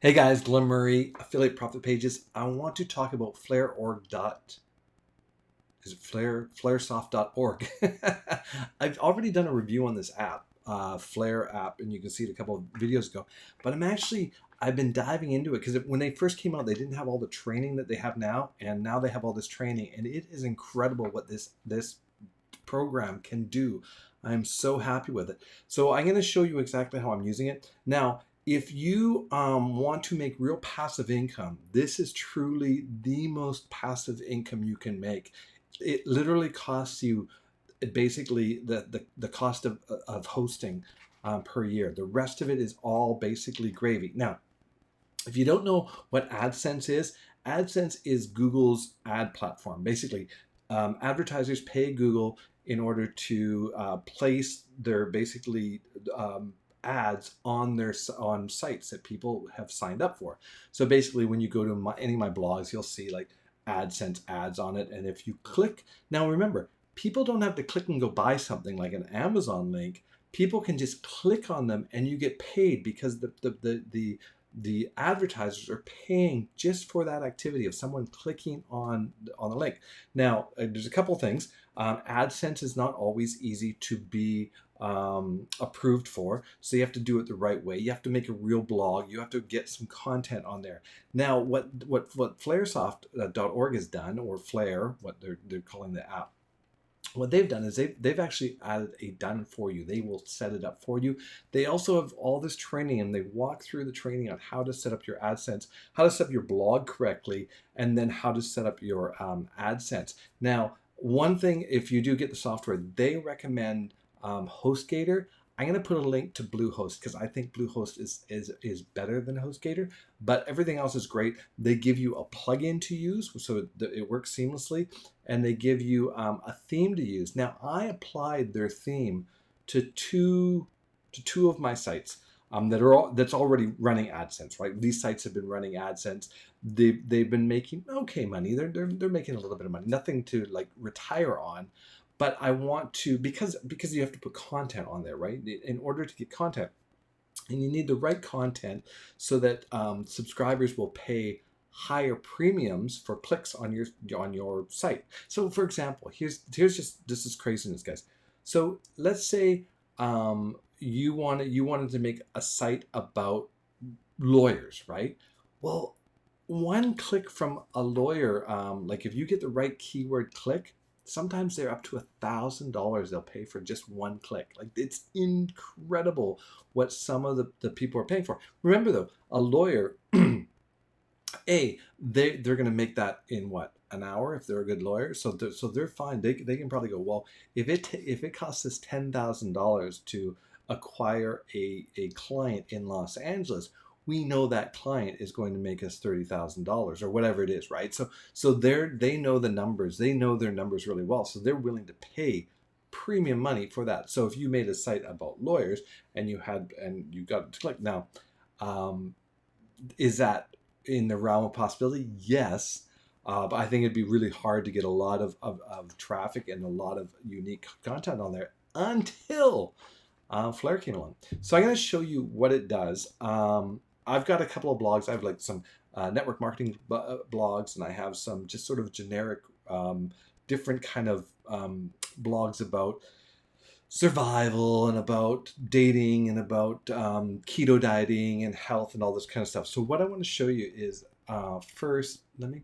Hey guys, Glen Murray, Affiliate Profit Pages. I want to talk about is it flaresoft.org. I've already done a review on this app, Flare app, and you can see it a couple of videos ago. But I've been diving into it because when they first came out, they didn't have all the training that they have now, and now they have all this training, and it is incredible what this program can do. I'm so happy with it. So I'm going to show you exactly how I'm using it. Now, if you want to make real passive income, this is truly the most passive income you can make. It literally costs you basically the cost of hosting per year. The rest of it is all basically gravy. Now, if you don't know what AdSense is Google's ad platform. Basically, advertisers pay Google in order to place their basically ads on sites that people have signed up for. So basically, when you go to any of my blogs, you'll see like AdSense ads on it, and if you click, now remember, people don't have to click and go buy something like an Amazon link. People can just click on them, and you get paid because the advertisers are paying just for that activity of someone clicking on the link. Now, there's a couple things. AdSense is not always easy to be approved for, so you have to do it the right way. You have to make a real blog. You have to get some content on there. Now, what flaresoft.org has done, or Flare, what they're calling the app, what they've done is they've actually added a done for you. They will set it up for you. They also have all this training, and they walk through the training on how to set up your AdSense, how to set up your blog correctly, and then how to set up your AdSense. Now, one thing, if you do get the software, they recommend HostGator. I'm going to put a link to Bluehost because I think Bluehost is better than HostGator, but everything else is great. They give you a plugin to use, so it works seamlessly, and they give you a theme to use. Now, I applied their theme to two of my sites that's already running AdSense. Right, these sites have been running AdSense. They've been making okay money. They're making a little bit of money, nothing to like retire on. But I want to, because you have to put content on there, right? In order to get content, and you need the right content so that subscribers will pay higher premiums for clicks on your site. So, for example, here's just, this is craziness, guys. So let's say you wanted to make a site about lawyers, right? Well, one click from a lawyer, like if you get the right keyword click, sometimes they're up to $1,000 they'll pay for just one click. Like, it's incredible what some of the people are paying for. Remember though, a lawyer, they're going to make that in what, an hour if they're a good lawyer. So they're fine. They can probably go, well, if it costs us $10,000 to acquire a client in Los Angeles, we know that client is going to make us $30,000 or whatever it is, right? So they know the numbers. They know their numbers really well. So they're willing to pay premium money for that. So if you made a site about lawyers and you got it to click, now, is that in the realm of possibility? Yes. But I think it'd be really hard to get a lot of traffic and a lot of unique content on there until Flare came along. So I'm going to show you what it does. I've got a couple of blogs. I have like some network marketing blogs, and I have some just sort of generic, different kind of blogs about survival and about dating and about keto dieting and health and all this kind of stuff. So what I want to show you is first, let me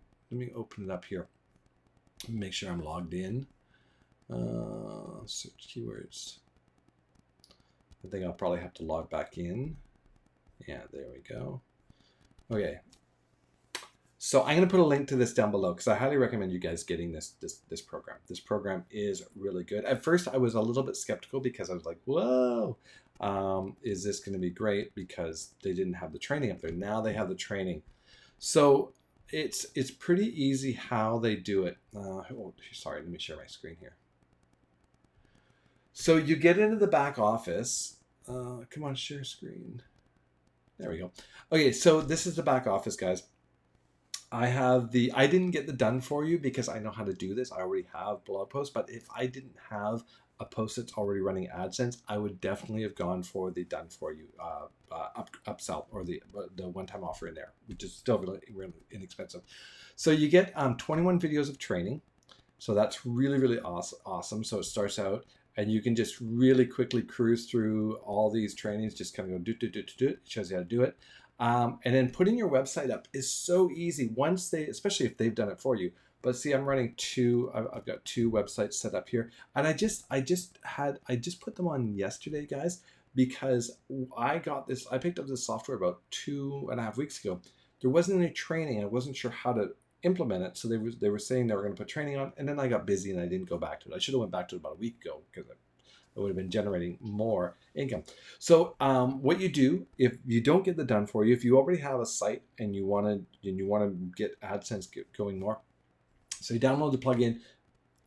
open it up here. Make sure I'm logged in. Search keywords. I think I'll probably have to log back in. Yeah, there we go. Okay. So I'm going to put a link to this down below because I highly recommend you guys getting this program. This program is really good. At first, I was a little bit skeptical because I was like, whoa, is this going to be great? Because they didn't have the training up there. Now they have the training. So it's pretty easy how they do it. Oh, sorry, let me share my screen here. So you get into the back office. Come on, share screen. There we go. Okay, so this is the back office, guys. I didn't get the done for you because I know how to do this. I already have blog posts, but if I didn't have a post that's already running AdSense, I would definitely have gone for the done for you upsell, or the one-time offer in there, which is still really, really inexpensive. So you get 21 videos of training. So that's really, really awesome. So it starts out, and you can just really quickly cruise through all these trainings, just kind of go do. It shows you how to do it. And then putting your website up is so easy once they, especially if they've done it for you. But see, I'm running I've got 2 websites set up here, and I just put them on yesterday, guys, because I picked up this software about 2.5 weeks ago. There wasn't any training. I wasn't sure how to implement it, so they were saying they were going to put training on, and then I got busy and I didn't go back to it. I should have went back to it about a week ago, because I would have been generating more income. So what you do, if you don't get the done for you, if you already have a site and you want to get AdSense going more, so you download the plugin,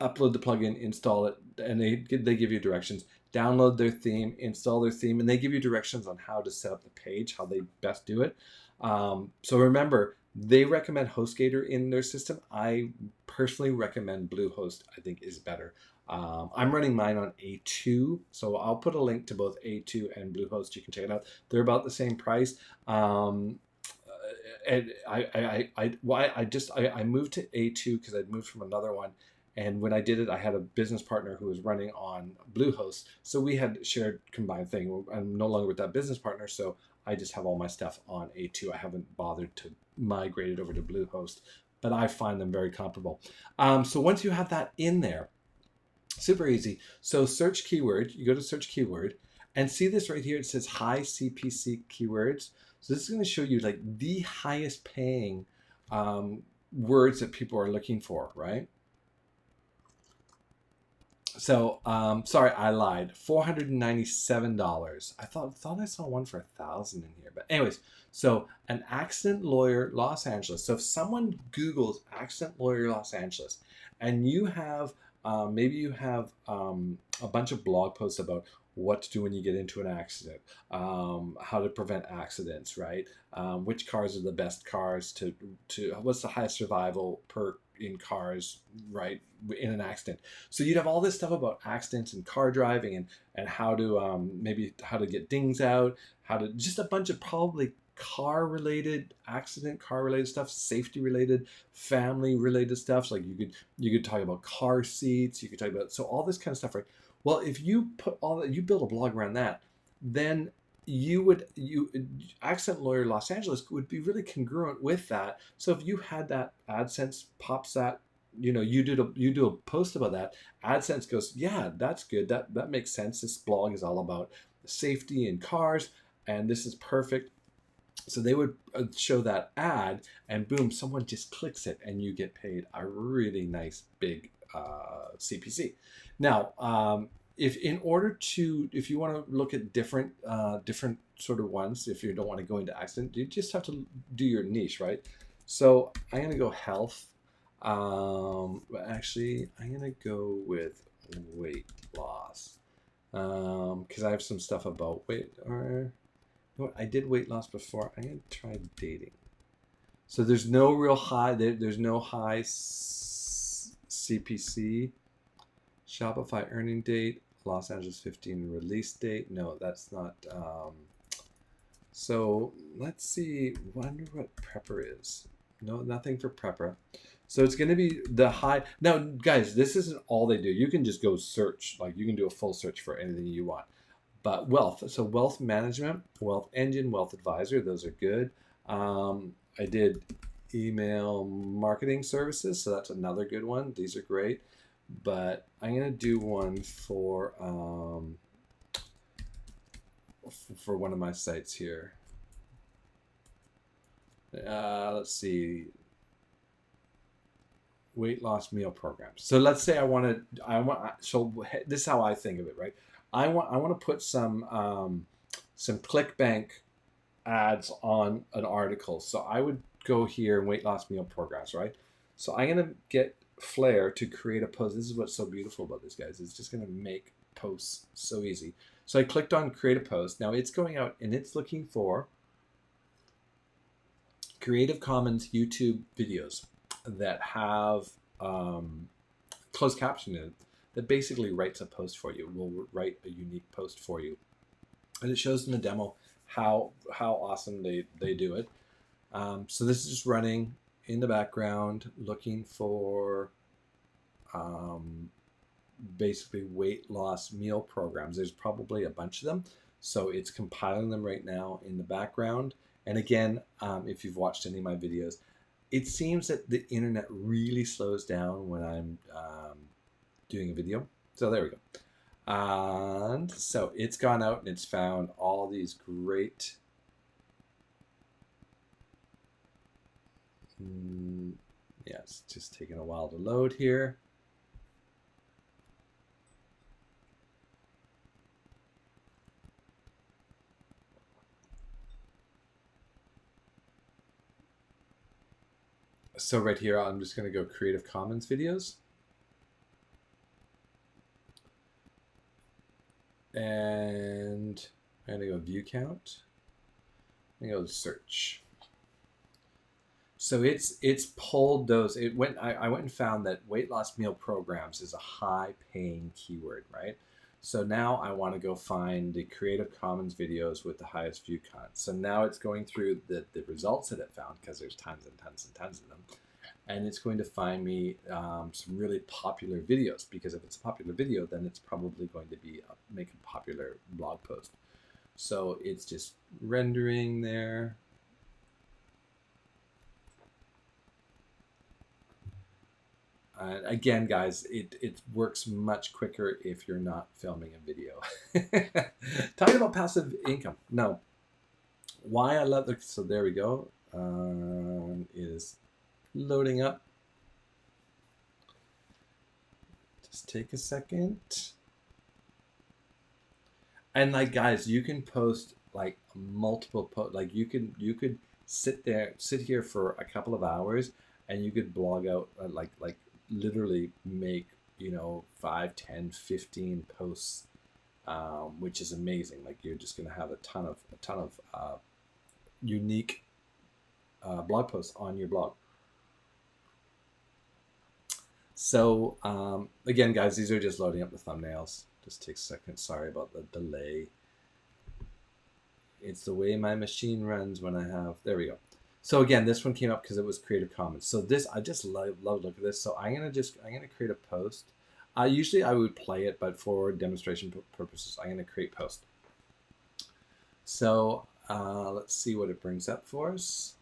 upload the plugin, install it, and they give you directions. Download their theme, install their theme, and they give you directions on how to set up the page, how they best do it. So remember, they recommend HostGator in their system. I personally recommend Bluehost. I think is better. I'm running mine on A2, so I'll put a link to both A2 and Bluehost. You can check it out. They're about the same price. And I moved to A2 because I'd moved from another one. And when I did it, I had a business partner who was running on Bluehost. So we had shared combined thing. I'm no longer with that business partner, so I just have all my stuff on A2. I haven't bothered to migrate it over to Bluehost, but I find them very comparable. So once you have that in there, super easy. So search keyword, you go to search keyword, and see this right here. It says high CPC keywords. So this is going to show you like the highest paying words that people are looking for, right? So sorry, I lied. $497. I thought I saw one for $1,000 in here, but anyways. So an accident lawyer Los Angeles. So if someone Googles accident lawyer Los Angeles, and you have maybe you have a bunch of blog posts about what to do when you get into an accident, how to prevent accidents, right? Which cars are the best cars to what's the highest survival per in cars, right, in an accident. So you'd have all this stuff about accidents and car driving, and how to maybe how to get dings out, how to just a bunch of probably car related stuff, safety related, family related stuff. So like you could talk about car seats, you could talk about, so all this kind of stuff, right? Well, if you put all that, you build a blog around that, then Accent Lawyer Los Angeles would be really congruent with that. So if you had that, AdSense pops that, you do a post about that, AdSense goes, yeah, that's good, that makes sense. This blog is all about safety in cars, and this is perfect. So they would show that ad, and boom, someone just clicks it, and you get paid a really nice big CPC. Now, if you want to look at different sort of ones, if you don't want to go into accident, you just have to do your niche, right? So I'm gonna go health. Actually, I'm gonna go with weight loss, because I have some stuff about weight. Or you know what, I did weight loss before. I'm gonna try dating. So there's no real high. There's no high CPC. Shopify earning date, Los Angeles 15 release date. No, that's not. So let's see. Wonder what prepper is. No, nothing for prepper. So it's going to be the high. Now, guys, this isn't all they do. You can just go search. Like you can do a full search for anything you want. But wealth. So wealth management, wealth engine, wealth advisor. Those are good. I did email marketing services. So that's another good one. These are great. But I'm gonna do one for one of my sites here. Let's see, weight loss meal programs. So let's say so this is how I think of it, right? I want to put some ClickBank ads on an article. So I would go here, weight loss meal programs, right? So I'm gonna get Flair to create a post. This is what's so beautiful about this, guys. It's just going to make posts so easy. So I clicked on create a post. Now it's going out and it's looking for Creative Commons YouTube videos that have closed caption in it. that basically writes a post for you, will write a unique post for you. And it shows in the demo how awesome they do it. So this is just running in the background, looking for basically weight loss meal programs. There's probably a bunch of them. So it's compiling them right now in the background. And again, if you've watched any of my videos, it seems that the internet really slows down when I'm doing a video. So there we go. And so it's gone out and it's found all these great yeah, it's just taking a while to load here. So right here, I'm just going to go Creative Commons videos. And I'm going to go view count. I'm going to go to search. So it's pulled those. I went and found that weight loss meal programs is a high paying keyword, right? So now I want to go find the Creative Commons videos with the highest view count. So now it's going through the results that it found, because there's tons and tons and tons of them. And it's going to find me some really popular videos, because if it's a popular video, then it's probably going to be make a popular blog post. So it's just rendering there. Again, guys, it works much quicker if you're not filming a video. Talking about passive income. No. Why I love it. So there we go. It is loading up. Just take a second. And like, guys, you can post like multiple like you could sit here for a couple of hours, and you could blog out like literally make 5, 10, 15 posts, which is amazing. Like, you're just going to have a ton of unique blog posts on your blog. So again, guys, these are just loading up the thumbnails. Just takes a second. Sorry about the delay. It's the way my machine runs when I have. There we go. So again, this one came up because it was Creative Commons. So this, I just love look at this. So I'm gonna create a post. Usually I would play it, but for demonstration purposes, I'm gonna create post. So let's see what it brings up for us.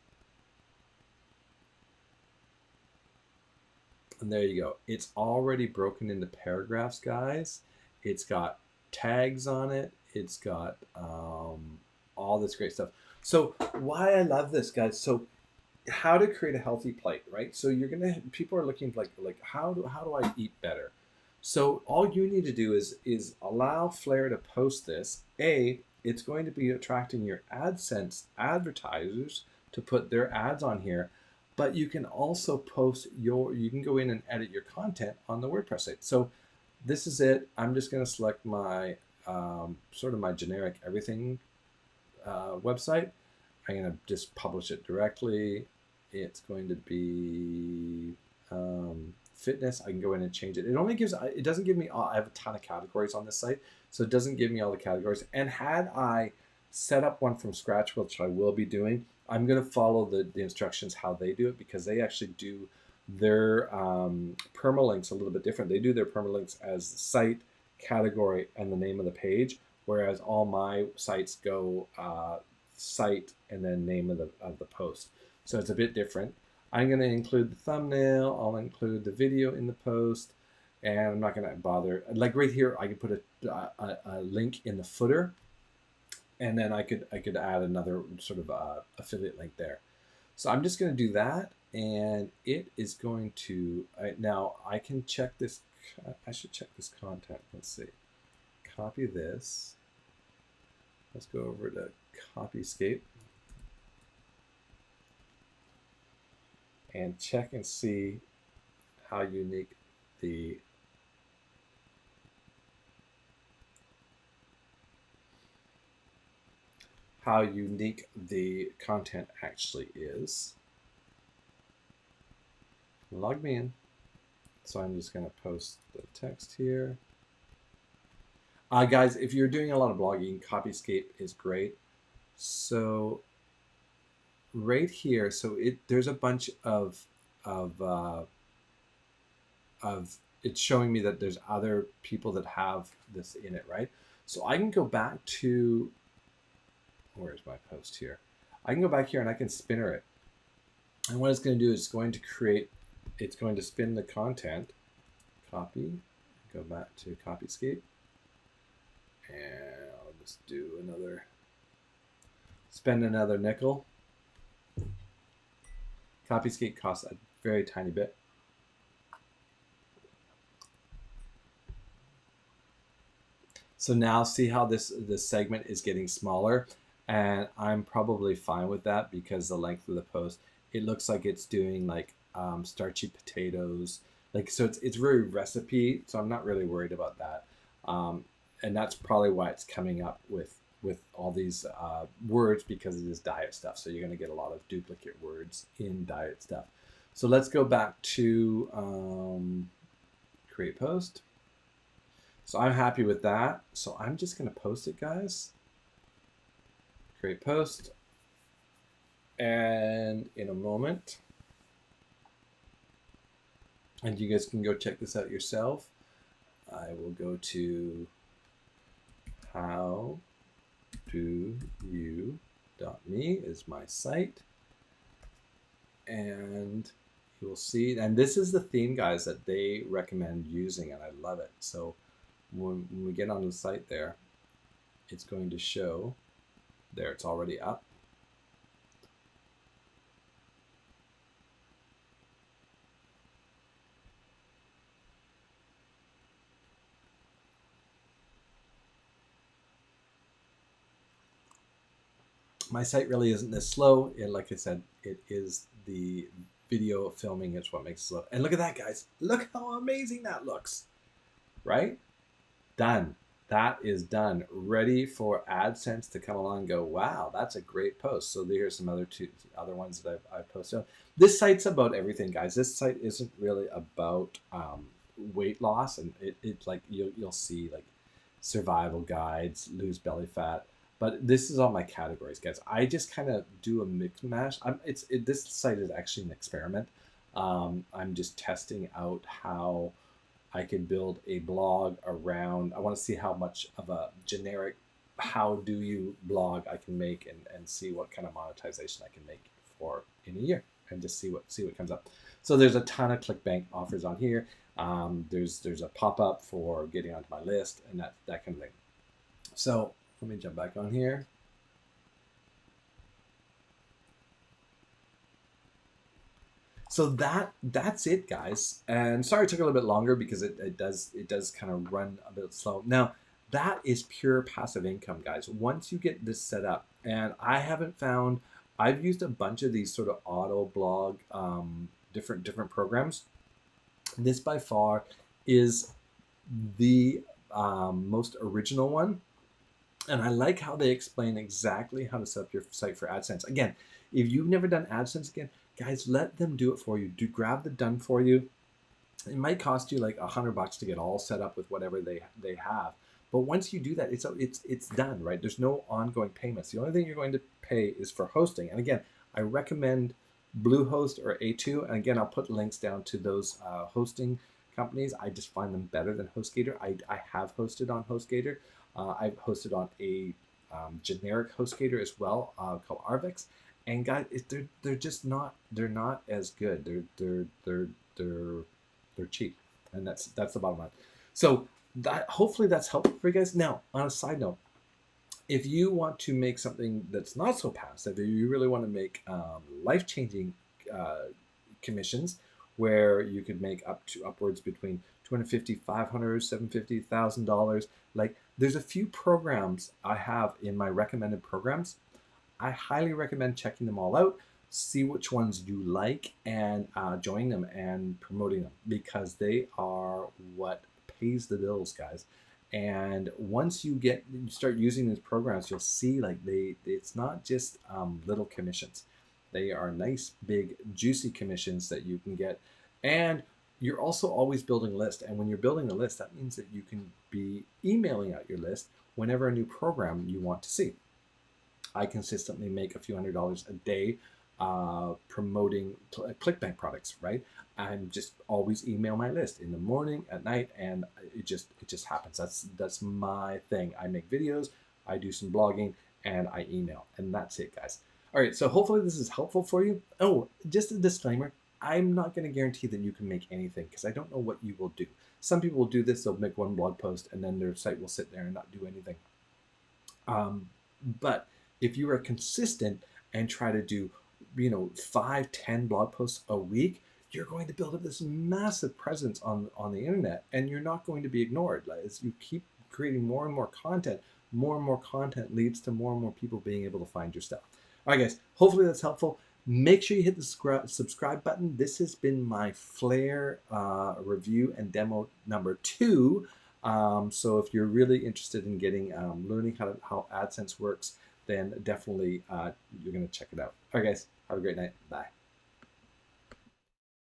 And there you go. It's already broken into paragraphs, guys. It's got tags on it. It's got all this great stuff. So why I love this, guys. So how to create a healthy plate, right? So people are looking like how do I eat better? So all you need to do is allow Flair to post this. It's going to be attracting your AdSense advertisers to put their ads on here, but you can also post you can go in and edit your content on the WordPress site. So this is it. I'm just going to select my sort of my generic everything website. I'm going to just publish it directly. It's going to be fitness. I can go in and change it. It doesn't give me, I have a ton of categories on this site, so it doesn't give me all the categories. And had I set up one from scratch, which I will be doing, I'm going to follow the instructions how they do it, because they actually do their permalinks a little bit different. They do their permalinks as site, category, and the name of the page, whereas all my sites go site and then name of the post. So it's a bit different. I'm going to include the thumbnail. I'll include the video in the post, and I'm not going to bother. Like right here, I could put a link in the footer, and then I could add another sort of affiliate link there. So I'm just going to do that, and it is going to now I can check this. I should check this content. Let's see. Copy this. Let's go over to Copyscape and check and see how unique the content actually is. Log me in. So I'm just going to post the text here. Guys, if you're doing a lot of blogging, Copyscape is great. So right here, so there's a bunch of of it's showing me that there's other people that have this in it, right? So I can go back to, where's my post here? I can go back here and I can spinner it. And what it's going to do is it's going to spin the content, copy, go back to Copyscape, and I'll just spend another nickel. Copyscape costs a very tiny bit. So now see how this segment is getting smaller, and I'm probably fine with that because the length of the post, it looks like it's doing like starchy potatoes, like, so it's very recipe. So I'm not really worried about that, and that's probably why it's coming up with all these words, because it is diet stuff. So you're going to get a lot of duplicate words in diet stuff. So let's go back to create post. So I'm happy with that. So I'm just going to post it, guys. Create post. And in a moment, and you guys can go check this out yourself, I will go to howdoyou.me is my site. And you will see, and this is the theme, guys, that they recommend using, and I love it. So when we get on the site there, it's going to show there, it's already up. My site really isn't this slow. And like I said, it is the video filming is what makes it slow. And look at that, guys. Look how amazing that looks, right? Done. That is done. Ready for AdSense to come along and go, wow, that's a great post. So there's some other ones that I've posted. This site's about everything, guys. This site isn't really about weight loss, and it's like you'll see like survival guides, lose belly fat. But this is all my categories, guys. I just kind of do a mix mash. This site is actually an experiment. I'm just testing out how I can build a blog around. I want to see how much of a generic how do you blog I can make, and see what kind of monetization I can make for in a year, and just see what comes up. So there's a ton of ClickBank offers on here. There's a pop-up for getting onto my list, and that kind of thing. So let me jump back on here. So that's it, guys. And sorry it took a little bit longer because it does kind of run a bit slow. Now that is pure passive income, guys. Once you get this set up, and I've used a bunch of these sort of auto blog different programs. This by far is the most original one. And I like how they explain exactly how to set up your site for AdSense. Again, if you've never done AdSense, again, guys, let them do it for you. Grab the done for you. It might cost you like $100 to get all set up with whatever they have. But once you do that, it's done, right? There's no ongoing payments. The only thing you're going to pay is for hosting. And again, I recommend Bluehost or A2. And again, I'll put links down to those hosting companies. I just find them better than HostGator. I have hosted on HostGator. I've hosted on a generic HostGator as well called Arvix. And guys, they're just not as good. They're cheap, and that's the bottom line. So that hopefully that's helpful for you guys. Now, on a side note, if you want to make something that's not so passive, if you really want to make life-changing commissions, where you could make upwards between $250, $500, $750, $1,000, like there's a few programs I have in my recommended programs. I highly recommend checking them all out, see which ones you like, and join them and promoting them, because they are what pays the bills, guys. And once you start using these programs, you'll see like it's not just little commissions. They are nice, big, juicy commissions that you can get. And you're also always building a list. And when you're building a list, that means that you can be emailing out your list whenever a new program you want to see. I consistently make a few $100s a day promoting ClickBank products, right? I'm just always email my list in the morning, at night, and it just happens. That's my thing. I make videos, I do some blogging, and I email, and that's it, guys. All right, so hopefully this is helpful for you. Oh, just a disclaimer. I'm not going to guarantee that you can make anything because I don't know what you will do. Some people will do this, they'll make one blog post and then their site will sit there and not do anything. But if you are consistent and try to do, 5, 10 blog posts a week, you're going to build up this massive presence on the internet, and you're not going to be ignored. Like, as you keep creating more and more content leads to more and more people being able to find your stuff. All right, guys, hopefully that's helpful. Make sure you hit the subscribe button. This has been my Flare review and demo number 2. So if you're really interested in getting learning how AdSense works, then definitely you're going to check it out. All right, guys, have a great night. Bye.